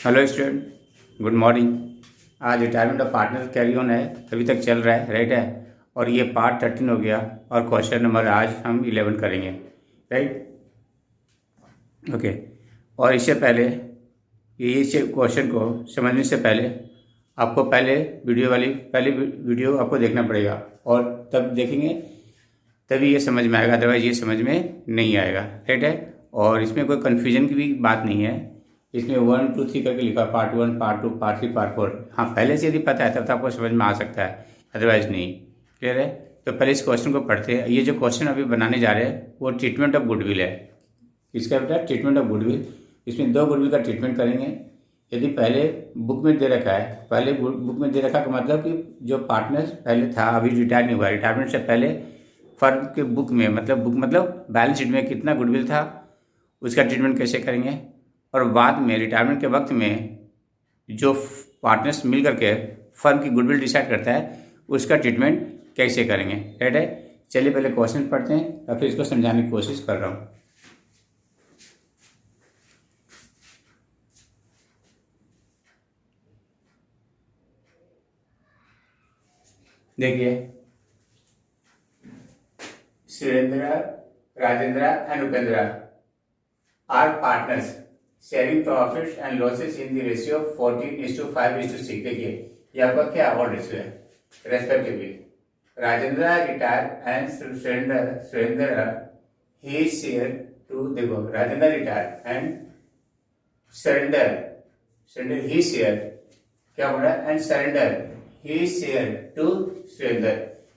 Hello student, good morning. आज retirement of partner carry on है, अभी तक चल रहा है, राइट है। और ये पार्ट 13 हो गया और क्वेश्चन नंबर आज हम 11 करेंगे, राइट। ओके। और इससे पहले इस क्वेश्चन को समझने से पहले आपको पहले वीडियो आपको देखना पड़ेगा और तब देखेंगे तभी ये समझ में आएगा, अदरवाइज ये समझ में नहीं आएगा, राइट है। और इसमें कोई कन्फ्यूजन की भी बात नहीं है। इसमें 1 2 3 करके लिखा, पार्ट 1, पार्ट 2, पार्ट 3, पार्ट 4। हाँ, पहले से यदि पता है तब तो आपको समझ में आ सकता है, अदरवाइज नहीं। क्लियर है। तो पहले इस क्वेश्चन को पढ़ते हैं। ये जो क्वेश्चन अभी बनाने जा रहे हैं वो ट्रीटमेंट ऑफ गुडविल है। इसका बेटा ट्रीटमेंट ऑफ गुडविल। इसमें 2 गुडविल का ट्रीटमेंट करेंगे। यदि पहले बुक में दे रखा है, पहले बुक में दे रखा का मतलब कि जो पार्टनर पहले था अभी रिटायर नहीं हुआ, रिटायरमेंट से पहले फर्म के बुक मतलब बैलेंस शीट में कितना गुडविल था उसका ट्रीटमेंट कैसे करेंगे। और बाद में रिटायरमेंट के वक्त में जो पार्टनर्स मिल करके फर्म की गुडविल डिसाइड करता है उसका ट्रीटमेंट कैसे करेंगे, राइट है। चलिए पहले क्वेश्चन पढ़ते हैं और फिर इसको समझाने की कोशिश कर रहा हूँ। देखिए, Surendra, Rajendra and Upendra are partners sharing profits and losses in the ratio 14:5:6। देखिए ये आपका क्या और रेशियो है respectively. Rajendra retire and Surendra his share to, देखो Rajendra retire and surrender his share, क्या बोल रहा है, and surrender his share to Surendra.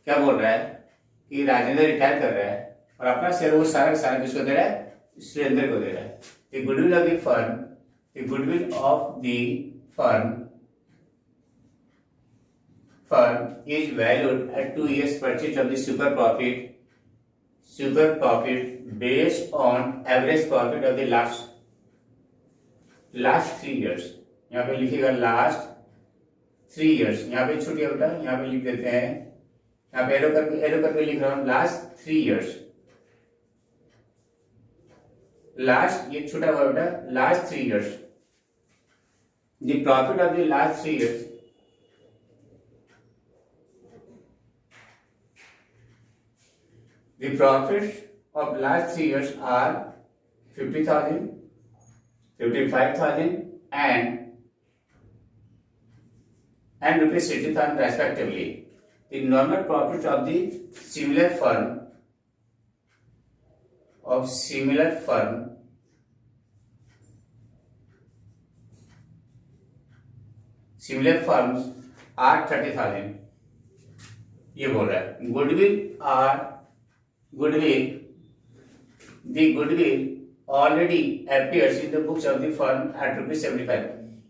क्या बोल रहा है कि राजेंद्र रिटायर कर रहा है और अपना शेयर वो सारा किसको दे रहा है, सुरेंद्र को दे रहा है। The goodwill of the firm, the goodwill of the firm is valued at 2 years purchase of the super profit based on average profit of the last 3 years। यहाँ पे लिखेगा last 3 years, यहाँ पे छूट गया बेटा, यहाँ पे लिख देते हैं, यहाँ पे एरो करके लिख रहा हूँ last 3 years। लास्ट ये छोटा हुआ बेटा, last 3 years, the profit of the last 3 years, the profit of last 3 years are 50,000, 55,000 and rupees 60,000 respectively. The normal profit of the similar firm similar firms are 30,000। ये बोल रहा है goodwill the goodwill already appears in the books of the firm at ₹75।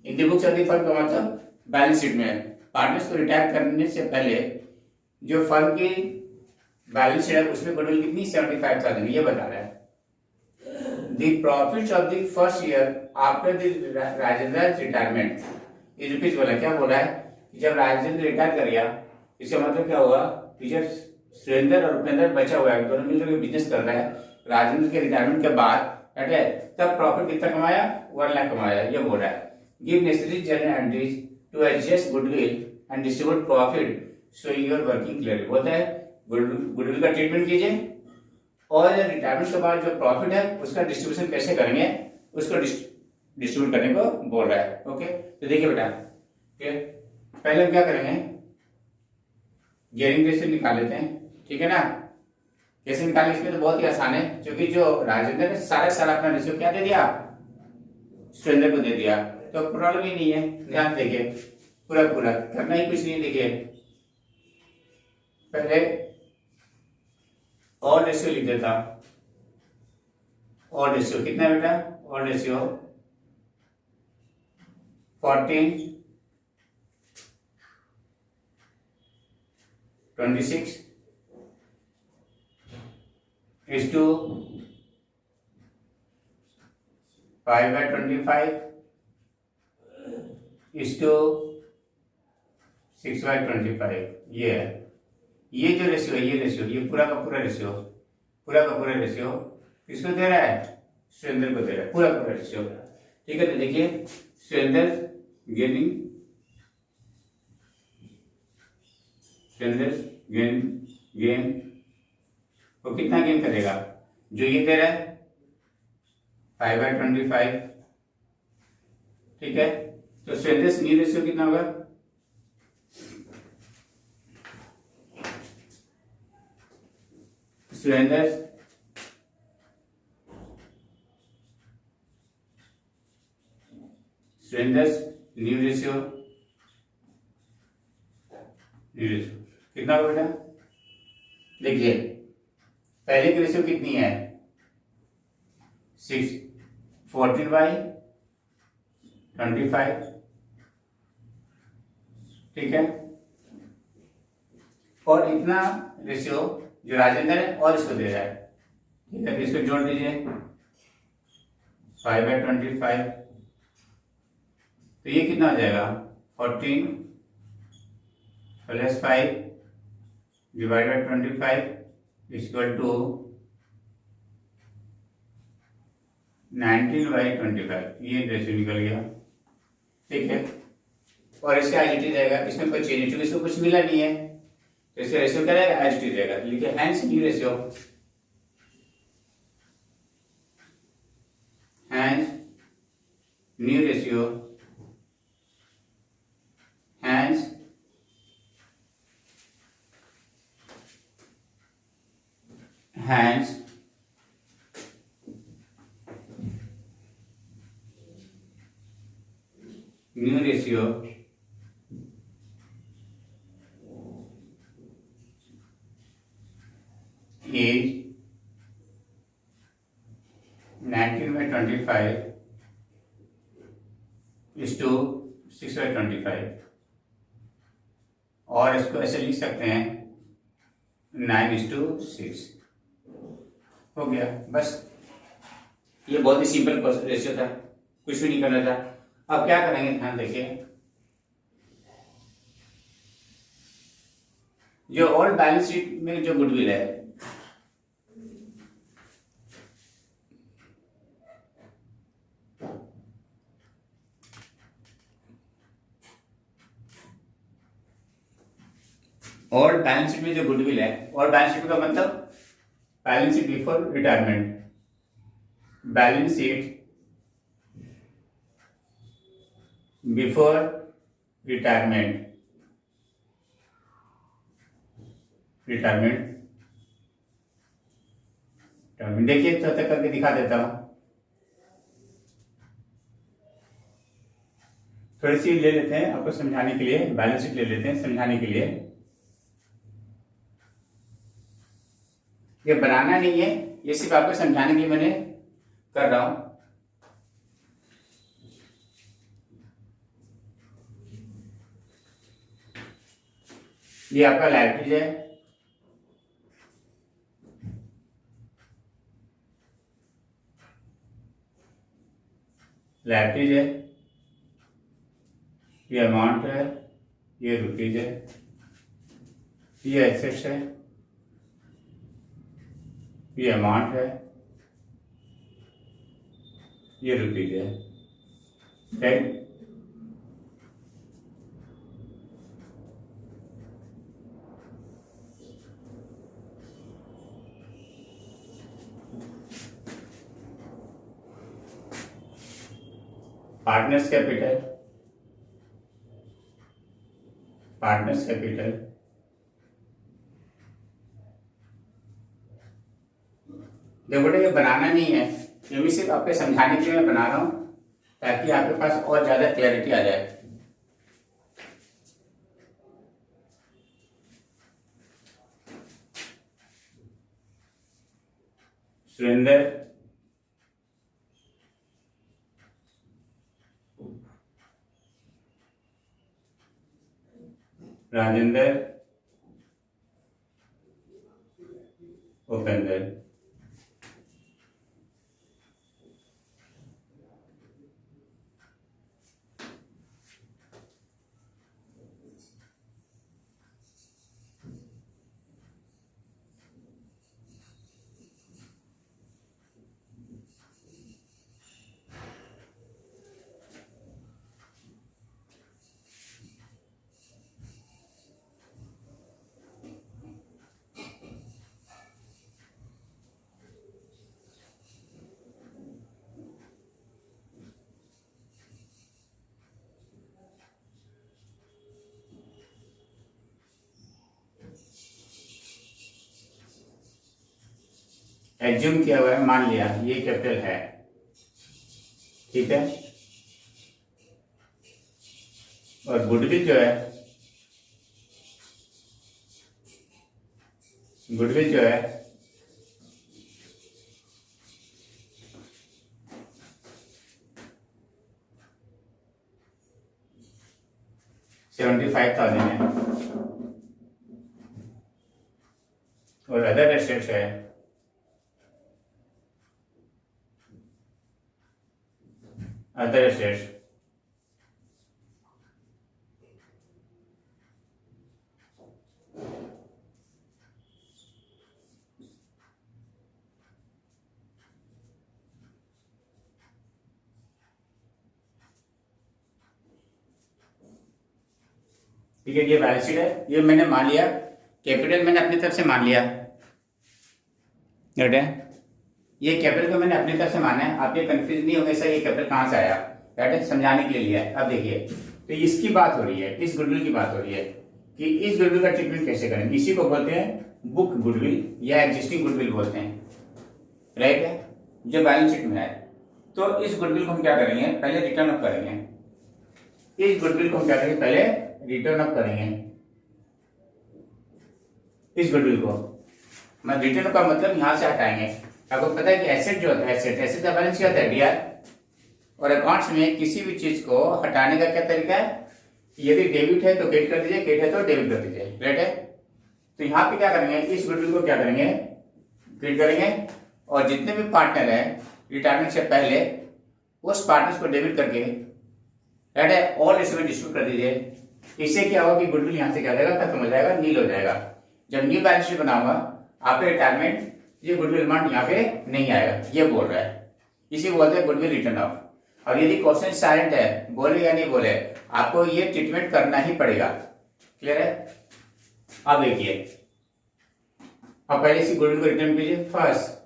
in the books of the firm का मतलब balance sheet में। Partners को retire करने से पहले जो फर्म की बैलेंस शीट है उसमें गुडविल कितनी, 75,000, ये बता रहा है। The profits of the first year after the Rajendra retirement इस रुपीज बोला, क्या बोला है कि जब राजेंद्र रिटायर कर गया इसका मतलब क्या हुआ कि जब सुरेंद्र और उपेंद्र बचा हुआ है, दोनों मिलकर बिजनेस कर रहा है राजेंद्र के रिटायरमेंट के बाद, राइट है, तब प्रॉफिट कितना कमाया, 1 लाख कमाया, ये बोल रहा है। Give necessary journal entries to adjust goodwill and distribute profit so your working clear. बोलता है गुडविल का ट्रीटमेंट कीजिए और रिटायरमेंट के बाद जो प्रॉफिट है उसका डिस्ट्रीब्यूशन कैसे करेंगे उसको डिस्ट्रीब्यूट करने को बोल रहा है। ओके, तो देखिए बेटा, पहले हम क्या करेंगे, गियरिंग रेशियो निकाल लेते हैं, ठीक है ना। कैसे निकालें, इसमें तो बहुत ही आसान है, क्योंकि जो राजेंद्र ने सारा अपना रेशियो क्या दे दिया, सुरेंद्र को दे दिया, तो प्रॉब्लम ही नहीं है। ध्यान देखिए, पूरा करना ही कुछ नहीं। देखिए पहले और रेशियो लिख देता, और रेशियो कितना है बेटा, और ratio 14:26 is to 5/25 is to 6/25। ये है, ये जो रेशियो है, ये पूरा का पूरा रेशियो किसको दे रहा है, सुरेंद्र को दे रहा है, पूरा रेशियो। ठीक है, तो देखिए स्ट्रेंथर्स गेनिंग, स्ट्रेंथर्स गेन वो कितना गेन करेगा, जो ये दे रहा है 5/25, ठीक है। तो स्ट्रेंथर्स न्यू रेशियो कितना होगा, स्ट्रेंथर्स न्यू रेशियो कितना होगा बेटा, देखिए पहले की रेशियो कितनी है 14/25, ठीक है। और इतना रेशियो जो राजेंद्र है और इसको दे रहा है, ठीक है। तो इसको जोड़ दीजिए 5/25, तो ये कितना हो जाएगा 14 + 5 / 25 = 19/25, ये रेशियो निकल गया, ठीक है। और इसका एज इट रहेगा, इसमें कोई चेंज क्योंकि इसको कुछ मिला नहीं है, तो इसका रेशियो क्या रहेगा एज इट रहेगा। लिखिए hence new ratio, hence new ratio, hence new ratio is 19/25 is to 6/25, और इसको ऐसे लिख सकते हैं 9:6, हो गया। बस ये बहुत ही सिंपल रेशियो था, कुछ भी नहीं करना था। अब क्या करेंगे, ध्यान देखिए, जो ओल्ड बैलेंस शीट में जो गुडविल है, ओल्ड बैलेंस शीट में जो गुडविल है, ओल्ड बैलेंस शीट का मतलब balance sheet before retirement, balance sheet before retirement, देखिए तो तक करके दिखा देता हूं, थोड़ी सी ले लेते हैं आपको समझाने के लिए, बैलेंस शीट ले लेते हैं समझाने के लिए। ये बनाना नहीं है, ये सिर्फ आपको समझाने के लिए मैंने कर रहा हूं। ये आपका लाइब्रेरी है, ये अमाउंट है, ये रुपीज है, ये एसेट्स है, ये अमाउंट है, ये रुपीज है, राइट। पार्टनर्स कैपिटल, देखो बेटा ये बनाना नहीं है, ये भी सिर्फ आपके समझाने के लिए मैं बना रहा हूं ताकि आपके पास और ज्यादा क्लैरिटी आ जाए। सुरेंद्र, राजेंद्र, उपेंद्र, एज्यूम किया हुआ है, मान लिया ये कैपिटल है, ठीक है। और गुडविल जो है, गुडविल जो है 75,000 है। और अदर एसेट्स है अदर एसेट्स ठीक है। ये बैलेंस शीट है, ये मैंने मान लिया, कैपिटल मैंने अपनी तरफ से मान लिया, राइट है। ये कैपिटल को मैंने अपनी तरफ से माना है, आप ये कंफ्यूज नहीं होंगे सर ये कैपिटल कहाँ से आया, राइट है, समझाने के लिए लिया है। अब देखिए, तो इसकी बात हो रही है, इस गुडविल की बात हो रही है कि इस गुडविल का ट्रीटमेंट कैसे करें। इसी को बोलते हैं बुक गुडविल या एग्जिस्टिंग गुडविल बोलते हैं, राइट है, जो बैलेंस शीट में है। तो इस गुडविल को हम क्या करेंगे, पहले रिटर्न अप करेंगे। इस गुडविल को हम क्या करेंगे, पहले रिटर्न अप करेंगे। इस गुडविल को मैं रिटर्न का मतलब यहां से हटाएंगे। आपको पता है कि एसेट जो होता है, एसेट का बैलेंस क्या होता है, डीआर। और अकाउंट्स में किसी भी चीज को हटाने का क्या तरीका है, यदि डेबिट है तो क्रेडिट कर दीजिए, क्रेडिट है तो डेबिट कर दीजिए, राइट है। तो यहाँ पे क्या करेंगे, इस गुडविल को क्या करेंगे, क्रेडिट करेंगे। और जितने भी पार्टनर है रिटायरमेंट से पहले, उस पार्टनर्स को डेबिट करके, राइट है, और इसमें डिस्ट्रीब्यूट कर दीजिए। इससे क्या होगा कि गुडविल यहाँ से क्या हो जाएगा, खत्म हो जाएगा, नील हो जाएगा। जब न्यू बैलेंस शीट बनाऊंगा आपके रिटायरमेंट, ये गुडविल अमाउंट यहाँ पे नहीं आएगा, ये बोल रहा है। इसी बोलते हैं गुडविल रिटर्न ऑफ। और यदि क्वेश्चन साइलेंट है, बोले या नहीं बोले, आपको ये ट्रीटमेंट करना ही पड़ेगा, क्लियर है। अब देखिए, अब पहले इसी गुडविल को रिटर्न कीजिए। First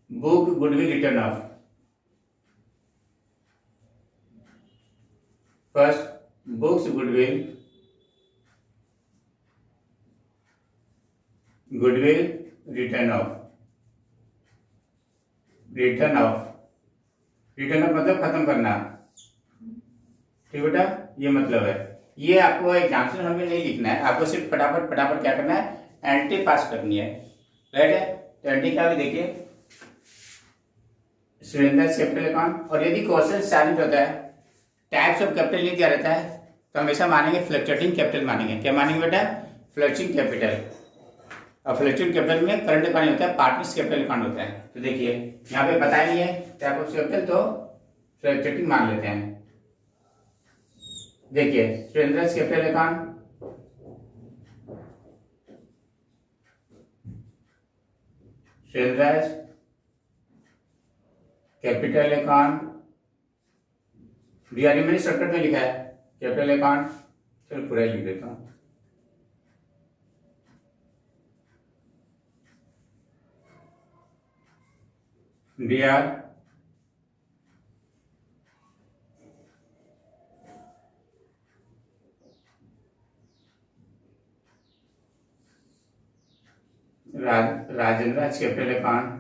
book goodwill return of, first books goodwill return of, return of, return of मतलब खत्म करना, ठीक बेटा, ये मतलब है। ये आपको एग्जाम्पल हमें नहीं लिखना है, आपको सिर्फ फटाफट फटाफट क्या करना है, एंट्री पास करनी है, राइट है। तो एंट्री क्या भी देखिए, सुरेंद्र कैपिटल अकाउंट। और यदि क्वेश्चन साइलेंट होता है, टाइप्स ऑफ कैपिटल नहीं दिया रहता है, तो हमेशा मानेंगे फ्लक्चुएटिंग कैपिटल मानेंगे। क्या मानेंगे बेटा, फ्लक्चुएटिंग कैपिटल। और फ्लक्चुएटिंग कैपिटल में करंट अकाउंट होता है, पार्टनर्स कैपिटल अकाउंट होता है। तो देखिए यहाँ पे बताया नहीं है टाइप ऑफ कैपिटल, तो फ्लक्चुएटिंग मान लेते हैं। देखिए Surendra capital account, Surendra capital account, DRE मैंने शॉर्टकट में लिखा है कैपिटल अकाउंट, चलो पूरा ही लिख देता हूँ। D R Rajendra capital account,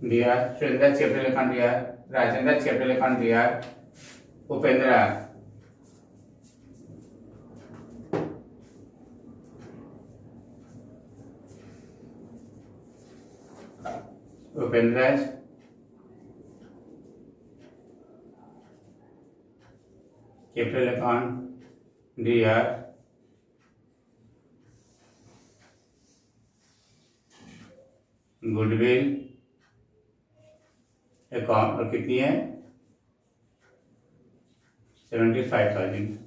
D R Surendra capital account, D R Rajendra capital account, D R Upendra, Upendra capital account, D R goodwill account, और कितनी है 75,000।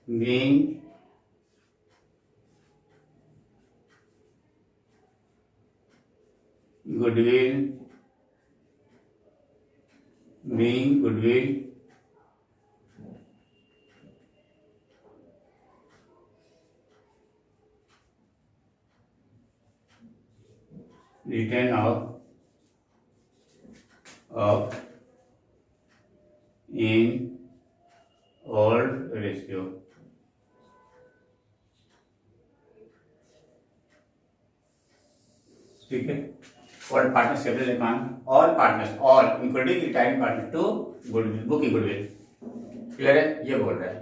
being goodwill being goodwill written of in old ratio. ठीक है, all partners capital account, all partners, all including retiring partner to goodwill, book की goodwill. Clear है, ये बोल रहा है।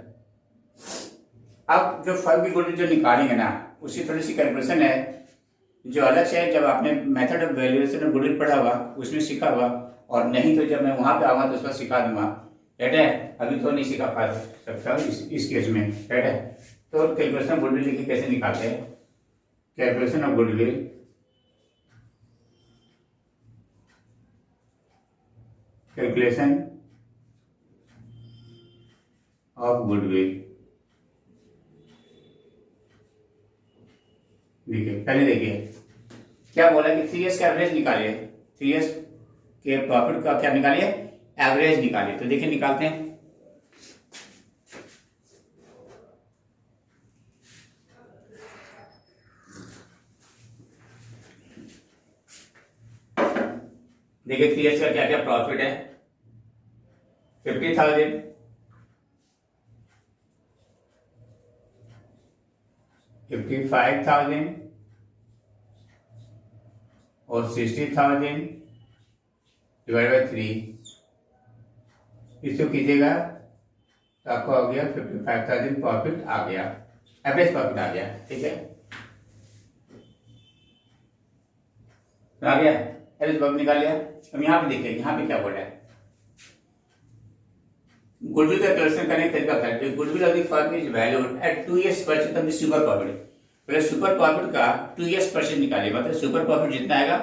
अब जो फर्म की गुडविल जो निकालेंगे ना, उसकी थोड़ी सी कैलकुलेशन है जो अलग से है। जब आपने method of valuation of goodwill पढ़ा हुआ, उसमें सीखा हुआ, और नहीं तो जब मैं वहां पे आऊंगा तो उसका सिखा दूंगा। राइट है, अभी तो नहीं सिखा पा सकता इस केस में। राइट है, तो कैलकुलेशन ऑफ गुडविल लिखिए कैसे निकालते हैं। Calculation of goodwill, calculation of goodwill. देखिए, पहले देखिए क्या बोला कि 3 years का एवरेज निकालिए, 3 years के प्रॉफिट का क्या निकालिए, एवरेज निकालिए। तो देखिए निकालते हैं। देखिए 3 years का क्या क्या प्रॉफिट है, 50,000, 55,000 और 60,000 डिवाइड बाई 3। इसको कीजिएगा तो आपको आ गया 55,000 प्रॉफिट आ गया, एवरेज प्रॉफिट आ गया। ठीक है, तो आ गया, एवरेज प्रॉफिट निकाल लिया। अब यहाँ पे देखिए, यहाँ पे क्या बोल रहा है, गुडविल का कैलकुलेशन करने का तरीका है। Goodwill of the firm is valued at 2 years percent of the super profit. पहले सुपर प्रॉफिट का 2 years परसेंट निकालिए, मतलब सुपर प्रॉफिट जितना आएगा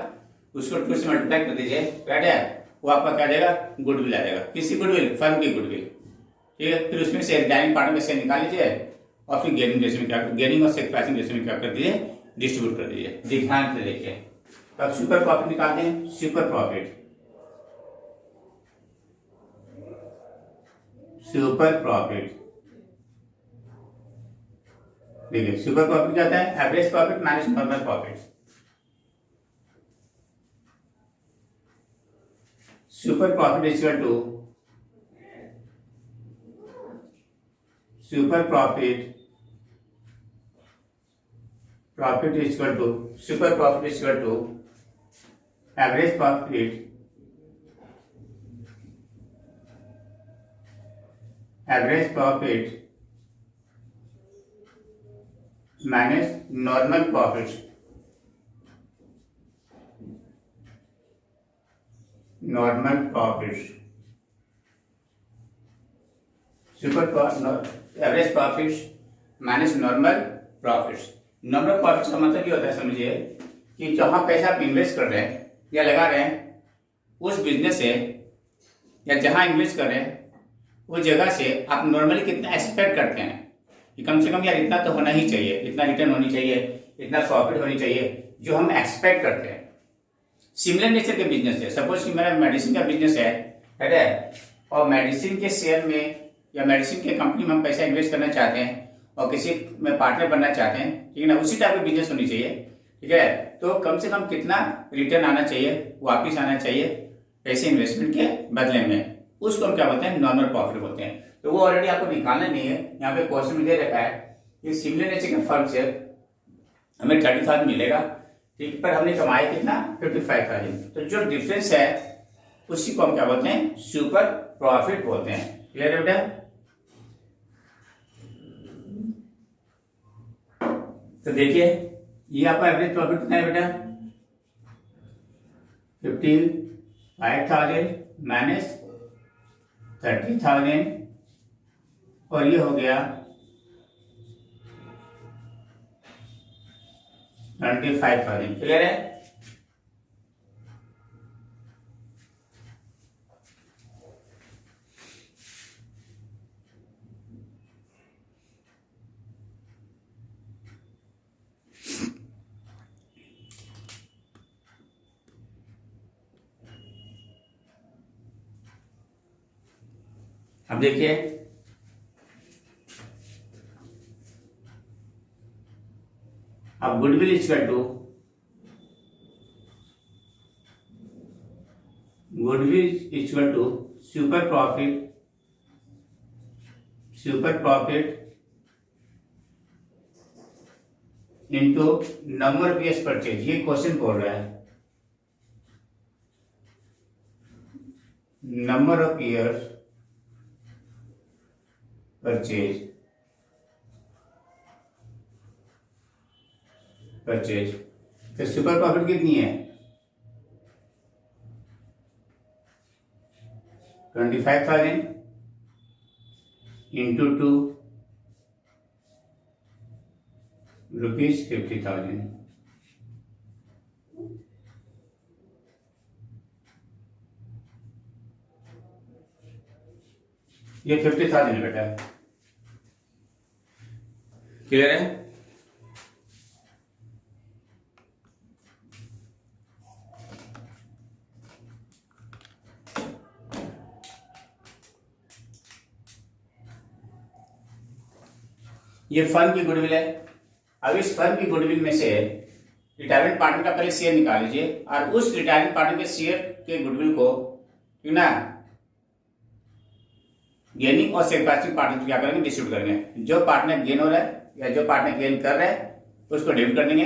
उसको 2 से मल्टीप्लाई कर दीजिए। राइट है, वो आपका क्या देगा, गुडविल आ जाएगा। किसी गुडविल, फर्म की गुडविल। ठीक है, फिर उसमें से डाइनिंग पार्टनर में से निकाल लीजिए और फिर गेनिंग रेशियो में क्या, गेनिंग और सैक्रिफाइसिंग रेशियो में क्या कर दीजिए, डिस्ट्रीब्यूट कर दीजिए। ध्यान से देखिए, तो अब सुपर प्रॉफिट निकालते हैं। सुपर प्रॉफिट, सुपर प्रॉफिट देखिए, सुपर प्रॉफिट क्या होता है, average profit minus normal profit. Super profit is equal to, super profit, profit is equal to, super profit is equal to average profit, average profit minus normal profit, normal profit. Super average profit minus normal profit. Normal profit का मतलब ये होता है, समझिए कि जहां पैसा आप इन्वेस्ट कर रहे हैं या लगा रहे हैं उस बिजनेस से, या जहां इन्वेस्ट कर रहे हैं उस जगह से आप नॉर्मली कितना एक्सपेक्ट करते हैं कि कम से कम यार इतना तो होना ही चाहिए, इतना रिटर्न होनी चाहिए, इतना प्रॉफिट होनी चाहिए, जो हम एक्सपेक्ट करते हैं। सिमिलर नेचर के बिजनेस है। सपोज कि मेरा मेडिसिन का बिजनेस है, और मेडिसिन के शेयर में या मेडिसिन के कंपनी में हम पैसा इन्वेस्ट करना चाहते हैं और किसी में पार्टनर बनना चाहते हैं, ठीक है ना, उसी टाइप का बिजनेस होनी चाहिए। ठीक है, तो कम से कम कितना रिटर्न आना चाहिए, वापिस आना चाहिए पैसे इन्वेस्टमेंट के बदले में, उसको हम क्या बोलते हैं, नॉर्मल प्रॉफिट बोलते हैं। तो वो ऑलरेडी आपको निकालना नहीं है, यहाँ पे क्वेश्चन में दे रखा है कि सिमिलर नेचर के फर्म से हमें 30,000 मिलेगा, ठीक, पर हमने कमाया कितना, 55,000। तो जो डिफरेंस है उसी को हम क्या बोलते हैं, सुपर प्रॉफिट बोलते हैं। क्लियर है बेटा? तो देखिए ये आपका एवरेज प्रॉफिट कितना है बेटा, 55,000 माइनस 30,000, और ये हो गया 25,000। क्लियर है? अब देखिए अब goodwill equal to super profit into number of years purchase. ये क्वेश्चन बोल रहा है नंबर ऑफ ईयर्स परचेज तो सुपर प्रॉफिट कितनी है 25,000 इंटू 2 रुपीज 50,000। ये 50,000 है बेटा, क्लियर है। ये फर्म की गुडविल है। अब इस फर्म की गुडविल में से रिटायरमेंट पार्टनर का पहले शेयर निकाल लीजिए और उस रिटायरमेंट पार्टनर के शेयर के गुडविल को क्यों ना गेनिंग और सेक्रीफाइसिंग पार्टनर क्या करेंगे डिस्ट्रीब्यूट करेंगे। जो पार्टनर गेन हो रहा है या जो पार्टनर गेन कर रहा है उसको डेबिट कर देंगे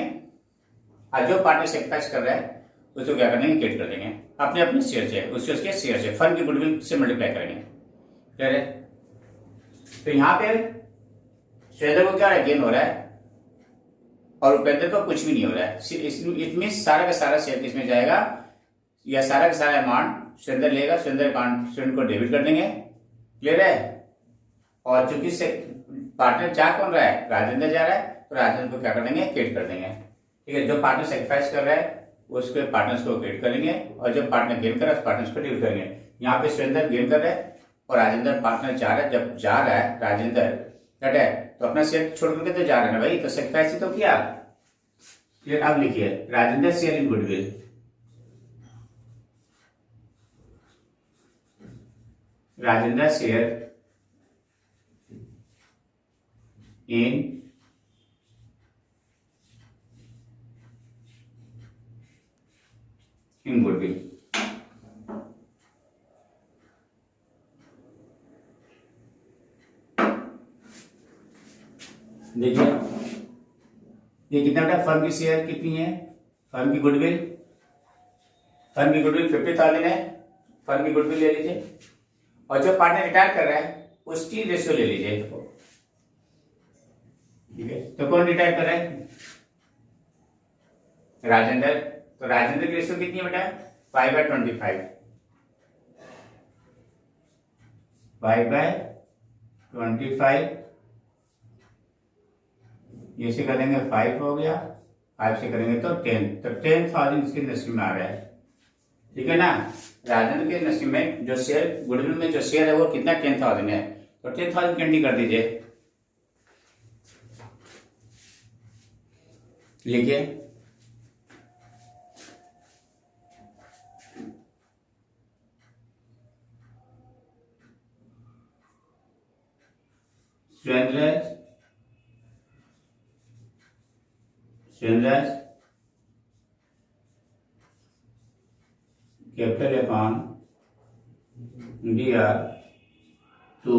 और जो पार्टनर सेक्रीफाइस कर रहा है उसको क्या कर देंगे क्रेडिट कर देंगे। अपने अपने शेयर से उसके शेयर से फर्म की गुडविल से मल्टीप्लाई करेंगे, क्लियर है। तो यहाँ पे श्वेता को क्या गेन हो रहा है और उपेंद्र को कुछ भी नहीं हो रहा है। इसमें सारा का सारा शेयर किसमें जाएगा या सारा का सारा अमाउंट श्वेता लेगा, श्वेता को डेबिट कर देंगे, क्लियर है। और चूंकि पार्टनर जा कौन रहा है राजेंद्र जा रहा है तो राजेंद्र को क्या कर देंगे क्रेडिट कर देंगे, ठीक है। जो पार्टनर सेक्रीफाइस कर रहा है उसके पार्टनर्स को क्रेडिट करेंगे और जो पार्टनर गेन कर रहा है उस पार्टनर्स को डेबिट करेंगे। यहाँ पे श्वेता गेन कर रहा है और राजेंद्र पार्टनर जा रहा है। जब जा रहा है राजेंद्र कट है तो अपना शेयर छोड़ करके तो जा रहा है ना भाई, तो सेक्रीफाइस तो किया, क्लियर। अब लिखिए Rajendra share in goodwill, Rajendra share in goodwill. देखिए ये कितना बेटा फर्म की शेयर कितनी है, फर्म की गुडविल 50,000 है। फर्म की गुडविल ले लीजिए और जो पार्टनर रिटायर कर रहा है उसकी रेशियो ले लीजिए, ठीक है। तो कौन रिटायर कर रहा है राजेंद्र, तो राजेंद्र की रेशियो कितनी है बेटा 5/25 5/25 ये से करेंगे 5 हो गया, 5 से करेंगे तो 10, तो 10,000 इसके नसीब में आ रहा है, ठीक है ना। राजेंद्र के नसीब में जो शेयर गुडविल में जो शेयर है वो कितना 10,000 है, तो 10,000 कैंडी कर दीजिए, लिखिए Sunrise capital account DR to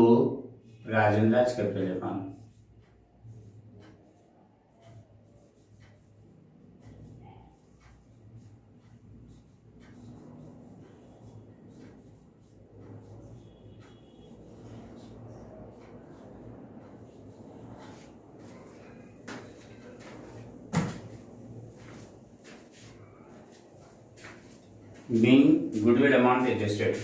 Rajendra's capital account. Being goodwill amount adjusted.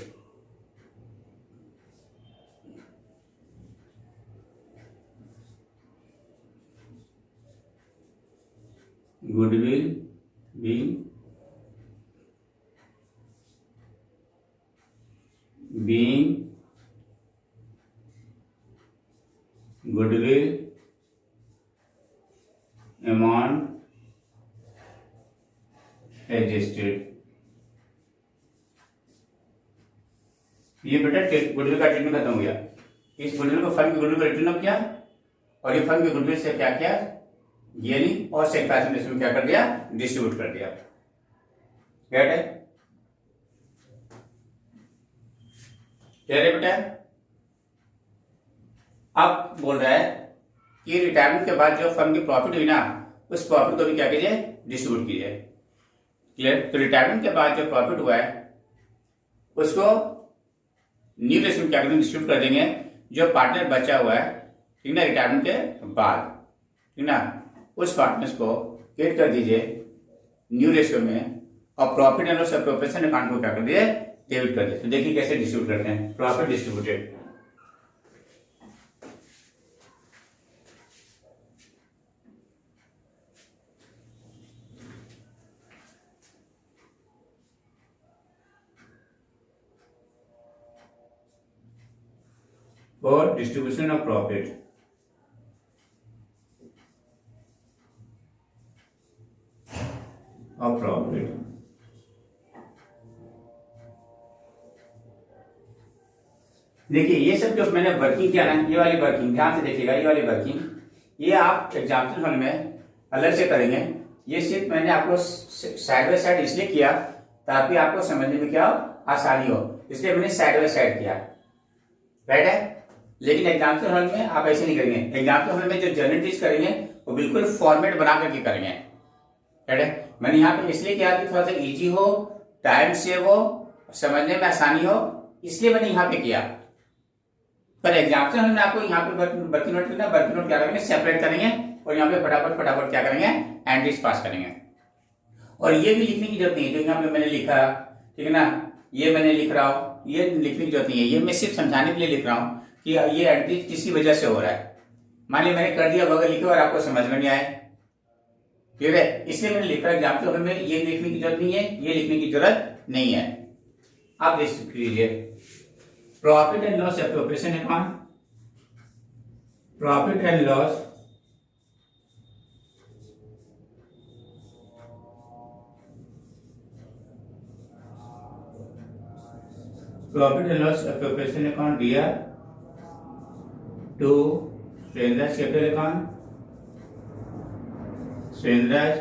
Goodwill being goodwill amount adjusted. ये बेटा गुडविल का ट्रीटमेंट खत्म हो गया। इस गुडविल को फर्म के गुडविल का रिटर्न अप किया और ये फर्म के गुडविल से क्या किया, गियरिंग और सेक्रेटरी में क्या कर दिया, डिस्ट्रीब्यूट कर दिया। गेट है, क्लियर है बेटा। अब बोल रहा है कि रिटायरमेंट के बाद जो फर्म की प्रॉफिट हुई ना, उस प्रॉफिट को भी क्या कीजिए, डिस्ट्रीब्यूट कीजिए। क्लियर। तो रिटायरमेंट के बाद जो प्रॉफिट हुआ है उसको न्यू रेशियो में क्या करेंगे, डिस्ट्रीब्यूट कर देंगे। जो पार्टनर बचा हुआ है, ठीक ना, रिटायरमेंट के बाद, ठीक ना, उस पार्टनर्स को क्रिएट कर दीजिए न्यू रेशियो में और profit and loss appropriation account को क्या कर दिए, डेबिट कर दिए। तो देखिए कैसे डिस्ट्रीब्यूट करते हैं, प्रॉफिट डिस्ट्रीब्यूटेड। और डिस्ट्रीब्यूशन ऑफ प्रॉफिट, देखिए ये सब जो मैंने वर्किंग किया ना, ये वाली वर्किंग ध्यान से देखिएगा, ये वाली वर्किंग ये आप एग्जाम्पल हॉल में अलग से करेंगे। ये सिर्फ मैंने आपको साइड बाय साइड इसलिए किया ताकि आपको समझने में क्या आसानी हो, इसलिए मैंने साइड बाय साइड किया, राइट है। लेकिन एग्जाम्पल हॉल में आप ऐसे नहीं करेंगे। एग्जाम्पल हॉल में जो जर्नल टीच करेंगे वो बिल्कुल फॉर्मेट बना करके करेंगे, राइट है। मैंने यहाँ पे इसलिए किया कि थोड़ा सा इजी हो, टाइम सेव हो, समझने में आसानी हो, इसलिए मैंने यहाँ पे किया। पर एग्जाम्पल हमने आपको यहाँ पे वर्किंग नोट करना, वर्किंग नोट क्या करेंगे, सेपरेट करेंगे और यहाँ पे फटाफट क्या करेंगे, एंट्रीज पास करेंगे। और ये भी लिखने की जरूरत नहीं है जो यहाँ पे मैंने लिखा, ठीक है ना, ये मैंने लिख रहा हूँ, ये लिखने की जरूरत नहीं है। ये मैं सिर्फ समझाने के लिए लिख रहा हूँ कि ये एंट्री किसकी वजह से हो रहा है। मान लिया मैंने कर दिया बगैर लिखे और आपको समझ में नहीं आए, ठीक है, इसलिए मैंने लिखा एग्जाम्पल में ये लिखने की जरूरत नहीं है, ये लिखने की जरूरत नहीं है। आप देख लीजिए profit and loss appropriation account, profit and loss appropriation account दिया to Srendraj capital account, Srendraj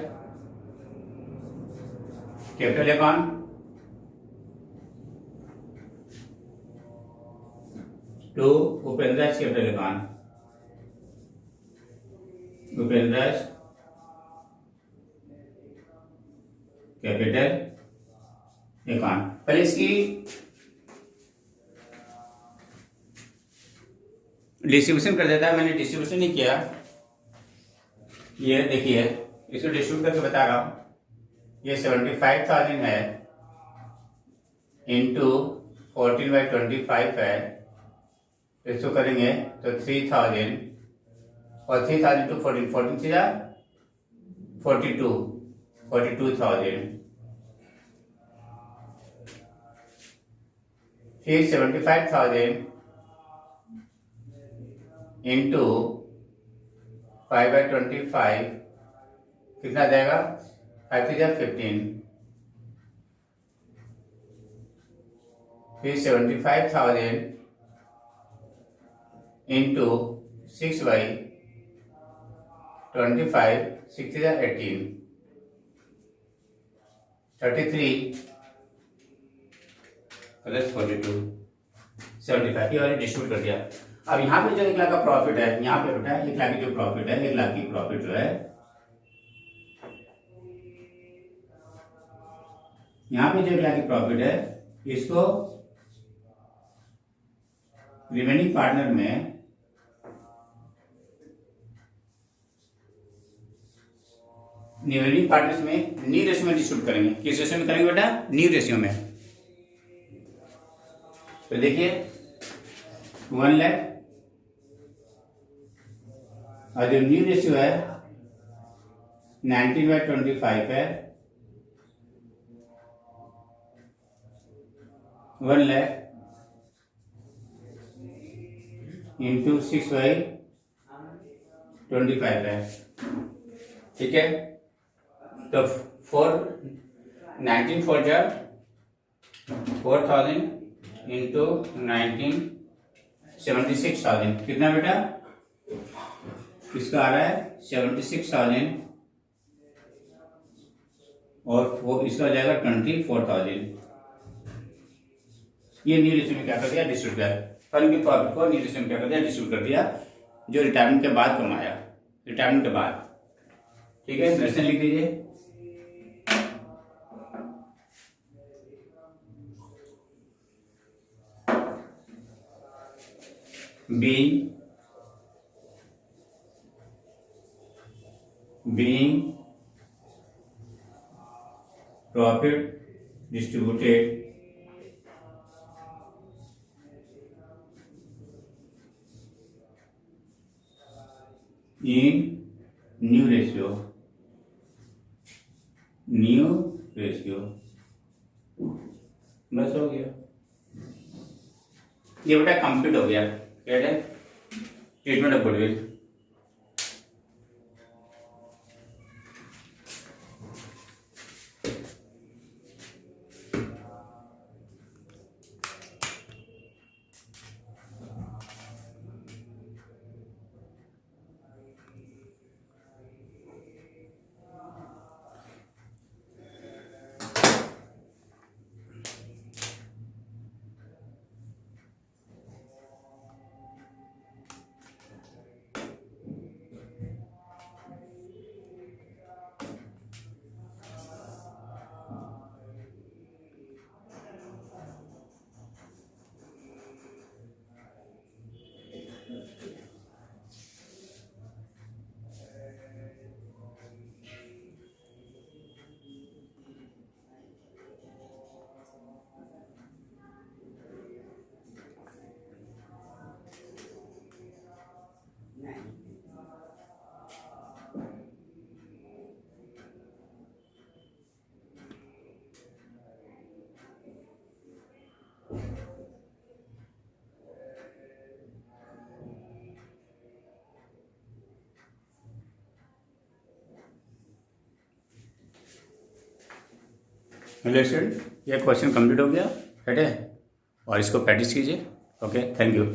capital account to Upendraj capital account, Upendraj capital account। पहले इसकी डिस्ट्रीब्यूशन कर देता है, मैंने डिस्ट्रीब्यूशन नहीं किया। ये देखिए इसको डिस्ट्रीब्यूट करके बता रहा हूं। ये 75,000 है इंटू 14/25 है, इसको करेंगे तो 3,000 और 3,000 टू 14 से 42,000, फिर 75,000 इंटू 5/25 कितना जाएगा, 5 से 15, फिर 75,000 इंटू 6/25, 6 से 18, 33 प्लस 42, 75 ये वाले डिस्ट्रीब्यूट कर दिया। अब यहाँ पे जो 1 लाख का प्रॉफिट है, यहाँ पे बेटा 1 लाख की जो प्रॉफिट है, 1 लाख की प्रॉफिट जो है यहाँ पे जो 1 लाख की प्रॉफिट है, इसको रिमेनिंग पार्टनर में रिमेनिंग पार्टनर्स में न्यू रेशियो में डिस्ट्रीब्यूट करेंगे। किस रेशियो में करेंगे बेटा, न्यू रेशियो में। तो देखिए 1 लाख और जो न्यू रेशियो है 19/25 है, 1 लाख इंटू 6/25 है, ठीक है। तो 19 4 4,000 इंटू 1976,000 कितना बेटा? इसका आ रहा है 76,000 और इसका हो जाएगा 24,000। ये न्यू रेशियो में क्या कर दिया? डिस्ट्रीब्यूट किया। फर्म की प्रॉफिट को न्यू रेशियो में क्या कर दिया? डिस्ट्रीब्यूट कर दिया, जो रिटायरमेंट के बाद कमाया, रिटायरमेंट के बाद। ठीक है, क्वेश्चन लिख दीजिए। being profit distributed in new ratio बस हो गया। ये बेटा कंप्लीट हो गया। क्या है? Treatment of goodwill. Hello student, ये क्वेश्चन कंप्लीट हो गया, राइट है, और इसको प्रैक्टिस कीजिए। Okay, thank you.